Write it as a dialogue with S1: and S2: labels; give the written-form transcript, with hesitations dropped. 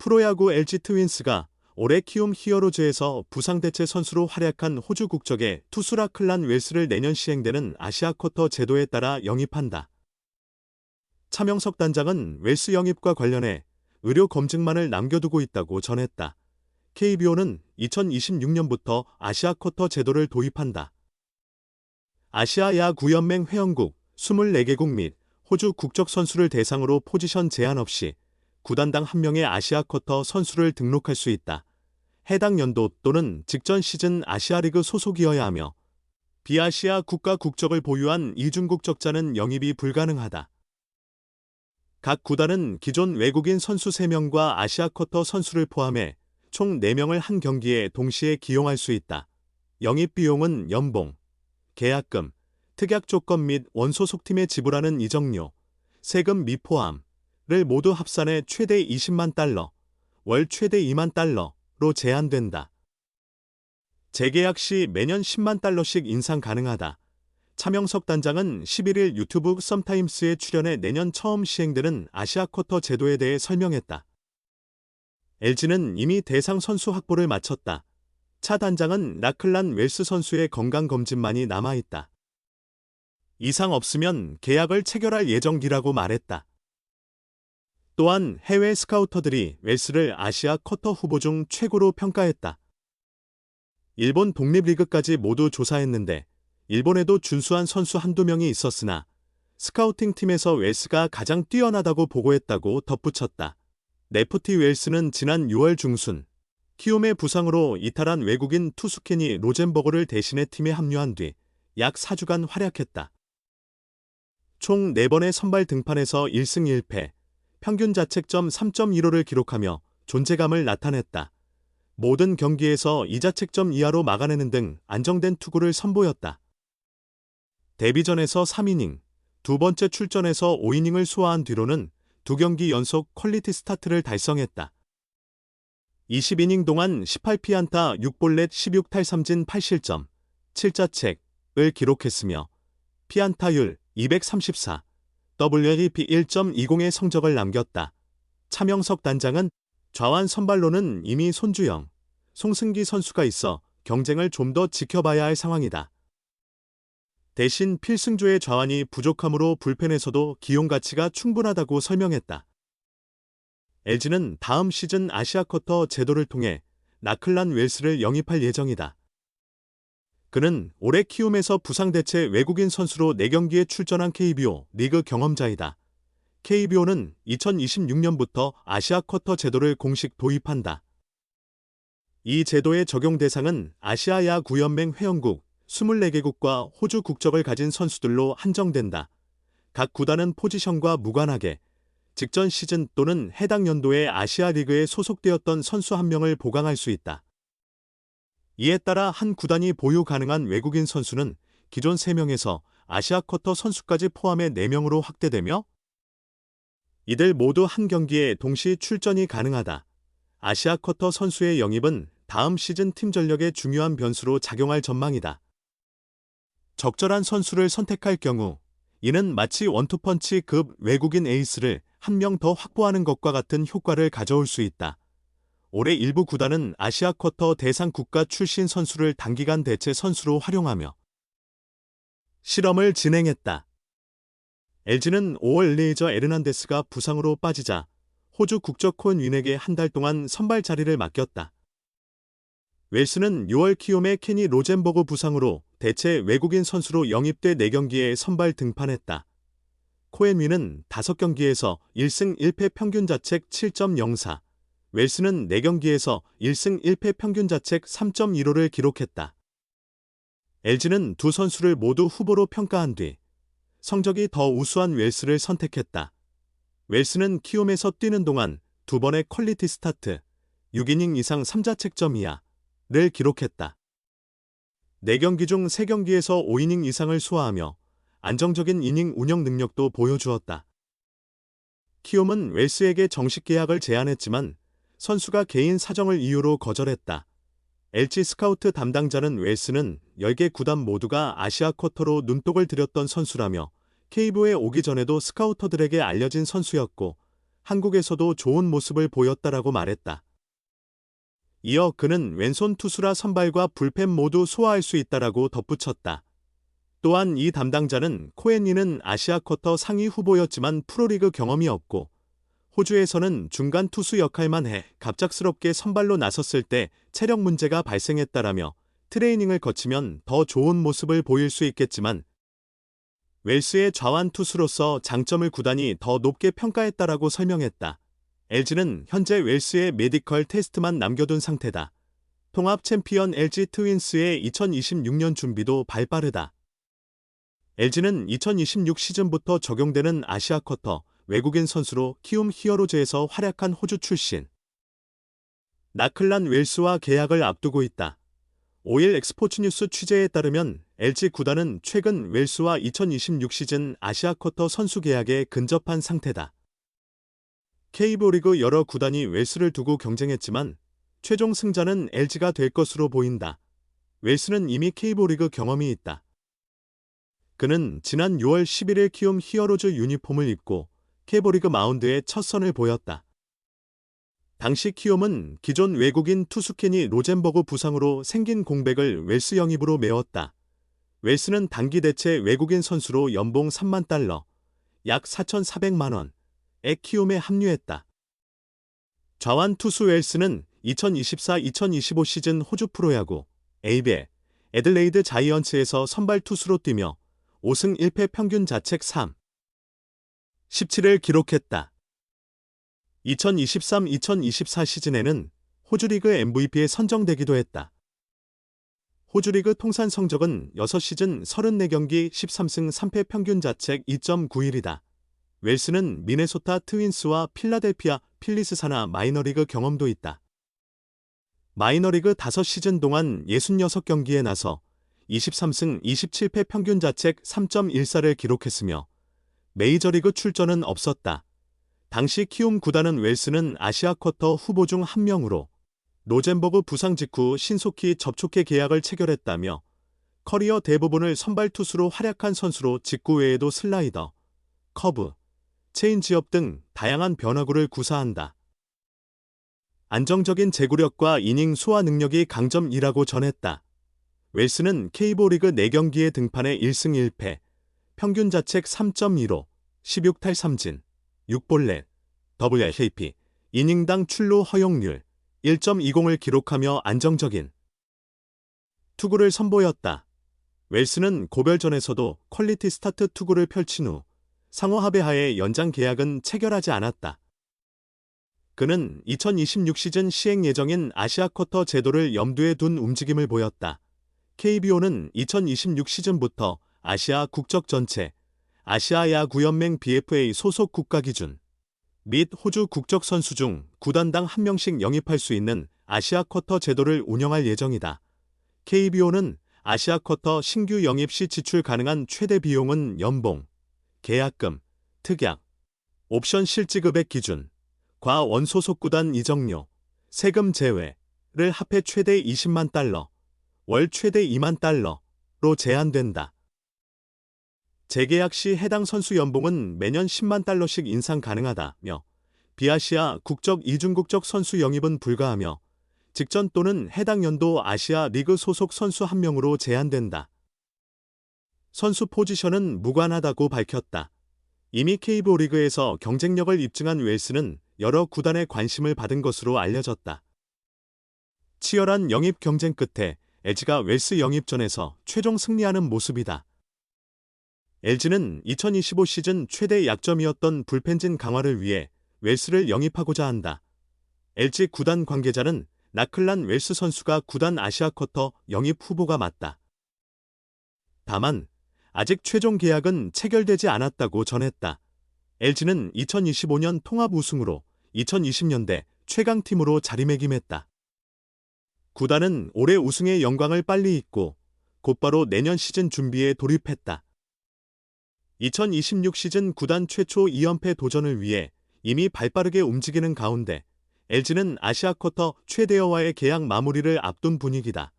S1: 프로야구 LG 트윈스가 올해 키움 히어로즈에서 부상대체 선수로 활약한 호주 국적의 투수 라클란 웰스를 내년 시행되는 아시아 쿼터 제도에 따라 영입한다. 차명석 단장은 웰스 영입과 관련해 의료 검증만을 남겨두고 있다고 전했다. KBO는 2026년부터 아시아 쿼터 제도를 도입한다. 아시아 야구연맹 회원국 24개국 및 호주 국적 선수를 대상으로 포지션 제한 없이 구단당 1명의 아시아 쿼터 선수를 등록할 수 있다. 해당 연도 또는 직전 시즌 아시아리그 소속이어야 하며 비아시아 국가 국적을 보유한 이중국적자는 영입이 불가능하다. 각 구단은 기존 외국인 선수 3명과 아시아 쿼터 선수를 포함해 총 4명을 한 경기에 동시에 기용할 수 있다. 영입 비용은 연봉, 계약금, 특약 조건 및 원소속팀에 지불하는 이적료, 세금 미포함을 모두 합산해 최대 20만 달러, 월 최대 2만 달러로 제한된다. 재계약 시 매년 10만 달러씩 인상 가능하다. 차명석 단장은 11일 유튜브 썸타임스에 출연해 내년 처음 시행되는 아시아 쿼터 제도에 대해 설명했다. LG는 이미 대상 선수 확보를 마쳤다. 차 단장은 라클란 웰스 선수의 건강검진만이 남아있다. 이상 없으면 계약을 체결할 예정이라고 말했다. 또한 해외 스카우터들이 웰스를 아시아 쿼터 후보 중 최고로 평가했다. 일본 독립리그까지 모두 조사했는데 일본에도 준수한 선수 한두 명이 있었으나 스카우팅 팀에서 웰스가 가장 뛰어나다고 보고했다고 덧붙였다. 네프티 웰스는 지난 6월 중순 키움의 부상으로 이탈한 외국인 투수 케니 로젠버그를 대신해 팀에 합류한 뒤 약 4주간 활약했다. 총 4번의 선발 등판에서 1승 1패, 평균 자책점 3.15를 기록하며 존재감을 나타냈다. 모든 경기에서 2자책점 이하로 막아내는 등 안정된 투구를 선보였다. 데뷔전에서 3이닝, 두 번째 출전에서 5이닝을 소화한 뒤로는 2경기 연속 퀄리티 스타트를 달성했다. 20이닝 동안 18피안타 6볼넷 16탈삼진 8실점, 7자책을 기록했으며 피안타율 234, WAP 1.20의 성적을 남겼다. 차명석 단장은 좌완 선발로는 이미 손주영, 송승기 선수가 있어 경쟁을 좀 더 지켜봐야 할 상황이다. 대신 필승조의 좌완이 부족하므로 불펜에서도 기용 가치가 충분하다고 설명했다. LG는 다음 시즌 아시아 쿼터 제도를 통해 라클란 웰스를 영입할 예정이다. 그는 올해 키움에서 부상대체 외국인 선수로 4경기에 출전한 KBO 리그 경험자이다. KBO는 2026년부터 아시아 쿼터 제도를 공식 도입한다. 이 제도의 적용 대상은 아시아 야구연맹 회원국 24개국과 호주 국적을 가진 선수들로 한정된다. 각 구단은 포지션과 무관하게 직전 시즌 또는 해당 연도의 아시아 리그에 소속되었던 선수 1명을 보강할 수 있다. 이에 따라 한 구단이 보유 가능한 외국인 선수는 기존 3명에서 아시아 쿼터 선수까지 포함해 4명으로 확대되며 이들 모두 한 경기에 동시 출전이 가능하다. 아시아 쿼터 선수의 영입은 다음 시즌 팀 전력의 중요한 변수로 작용할 전망이다. 적절한 선수를 선택할 경우 이는 마치 원투펀치급 외국인 에이스를 1명 더 확보하는 것과 같은 효과를 가져올 수 있다. 올해 일부 구단은 아시아 쿼터 대상 국가 출신 선수를 단기간 대체 선수로 활용하며 실험을 진행했다. LG는 5월 레이저 에르난데스가 부상으로 빠지자 호주 국적 코엔 윈에게 한 달 동안 선발 자리를 맡겼다. 웰스는 6월 키움의 케니 로젠버그 부상으로 대체 외국인 선수로 영입돼 4경기에 선발 등판했다. 코엔 윈은 5경기에서 1승 1패 평균 자책 7.04, 웰스는 4경기에서 1승 1패 평균 자책 3.15를 기록했다. LG는 두 선수를 모두 후보로 평가한 뒤 성적이 더 우수한 웰스를 선택했다. 웰스는 키움에서 뛰는 동안 2번의 퀄리티 스타트, 6이닝 이상 3자책점 이하를 기록했다. 4경기 중 3경기에서 5이닝 이상을 소화하며 안정적인 이닝 운영 능력도 보여주었다. 키움은 웰스에게 정식 계약을 제안했지만 선수가 개인 사정을 이유로 거절했다. LG 스카우트 담당자는 웰스는 10개 구단 모두가 아시아 쿼터로 눈독을 들였던 선수라며 KBO에 오기 전에도 스카우터들에게 알려진 선수였고 한국에서도 좋은 모습을 보였다라고 말했다. 이어 그는 왼손 투수라 선발과 불펜 모두 소화할 수 있다라고 덧붙였다. 또한 이 담당자는 코헨리는 아시아 쿼터 상위 후보였지만 프로리그 경험이 없고 호주에서는 중간 투수 역할만 해 갑작스럽게 선발로 나섰을 때 체력 문제가 발생했다라며 트레이닝을 거치면 더 좋은 모습을 보일 수 있겠지만 웰스의 좌완 투수로서 장점을 구단이 더 높게 평가했다라고 설명했다. LG는 현재 웰스의 메디컬 테스트만 남겨둔 상태다. 통합 챔피언 LG 트윈스의 2026년 준비도 발빠르다. LG는 2026 시즌부터 적용되는 아시아 쿼터 외국인 선수로 키움 히어로즈에서 활약한 호주 출신 나클란 웰스와 계약을 앞두고 있다. 5일 엑스포츠뉴스 취재에 따르면 LG 구단은 최근 웰스와 2026 시즌 아시아 쿼터 선수 계약에 근접한 상태다. KBO 리그 여러 구단이 웰스를 두고 경쟁했지만 최종 승자는 LG가 될 것으로 보인다. 웰스는 이미 KBO 리그 경험이 있다. 그는 지난 6월 11일 키움 히어로즈 유니폼을 입고 KBO 리그 마운드에 첫 선을 보였다. 당시 키움은 기존 외국인 투수 케니 로젠버그 부상으로 생긴 공백을 웰스 영입으로 메웠다. 웰스는 단기 대체 외국인 선수로 연봉 3만 달러, 약 4,400만 원에 키움에 합류했다. 좌완 투수 웰스는 2024-2025 시즌 호주 프로야구 ABL 애들레이드 자이언츠에서 선발 투수로 뛰며 5승 1패 평균 자책 3.17을 기록했다. 2023-2024 시즌에는 호주리그 MVP에 선정되기도 했다. 호주리그 통산 성적은 6시즌 34경기 13승 3패 평균 자책 2.91이다. 웰스는 미네소타 트윈스와 필라델피아 필리스 산하 마이너리그 경험도 있다. 마이너리그 5시즌 동안 66경기에 나서 23승 27패 평균 자책 3.14를 기록했으며 메이저리그 출전은 없었다. 당시 키움 구단은 웰스는 아시아 쿼터 후보 중 한 명으로 로젠버그 부상 직후 신속히 접촉해 계약을 체결했다며 커리어 대부분을 선발 투수로 활약한 선수로 직구 외에도 슬라이더, 커브, 체인지업 등 다양한 변화구를 구사한다. 안정적인 제구력과 이닝 소화 능력이 강점이라고 전했다. 웰스는 KBO 리그 4경기에 등판해 1승 1패, 평균 자책 3.15, 16탈 3진, 6볼넷, WHIP, 이닝당 출루 허용률 1.20을 기록하며 안정적인 투구를 선보였다. 웰스는 고별전에서도 퀄리티 스타트 투구를 펼친 후 상호 합의하에 연장 계약은 체결하지 않았다. 그는 2026 시즌 시행 예정인 아시아 쿼터 제도를 염두에 둔 움직임을 보였다. KBO는 2026 시즌부터 아시아 국적 전체, 아시아 야구연맹 BFA 소속 국가 기준 및 호주 국적 선수 중 구단당 한 명씩 영입할 수 있는 아시아 쿼터 제도를 운영할 예정이다. KBO는 아시아 쿼터 신규 영입 시 지출 가능한 최대 비용은 연봉, 계약금, 특약, 옵션 실지급액 기준, 과원 소속 구단 이적료, 세금 제외를 합해 최대 20만 달러, 월 최대 2만 달러로 제한된다. 재계약 시 해당 선수 연봉은 매년 10만 달러씩 인상 가능하다며 비아시아 국적 이중국적 선수 영입은 불가하며 직전 또는 해당 연도 아시아 리그 소속 선수 한 명으로 제한된다. 선수 포지션은 무관하다고 밝혔다. 이미 KBO 리그에서 경쟁력을 입증한 웰스는 여러 구단의 관심을 받은 것으로 알려졌다. 치열한 영입 경쟁 끝에 LG가 웰스 영입전에서 최종 승리하는 모습이다. LG는 2025 시즌 최대 약점이었던 불펜진 강화를 위해 웰스를 영입하고자 한다. LG 구단 관계자는 나클란 웰스 선수가 구단 아시아 쿼터 영입 후보가 맞다. 다만 아직 최종 계약은 체결되지 않았다고 전했다. LG는 2025년 통합 우승으로 2020년대 최강팀으로 자리매김했다. 구단은 올해 우승의 영광을 빨리 잊고 곧바로 내년 시즌 준비에 돌입했다. 2026 시즌 구단 최초 2연패 도전을 위해 이미 발빠르게 움직이는 가운데 LG는 아시아 쿼터 최대여와의 계약 마무리를 앞둔 분위기다.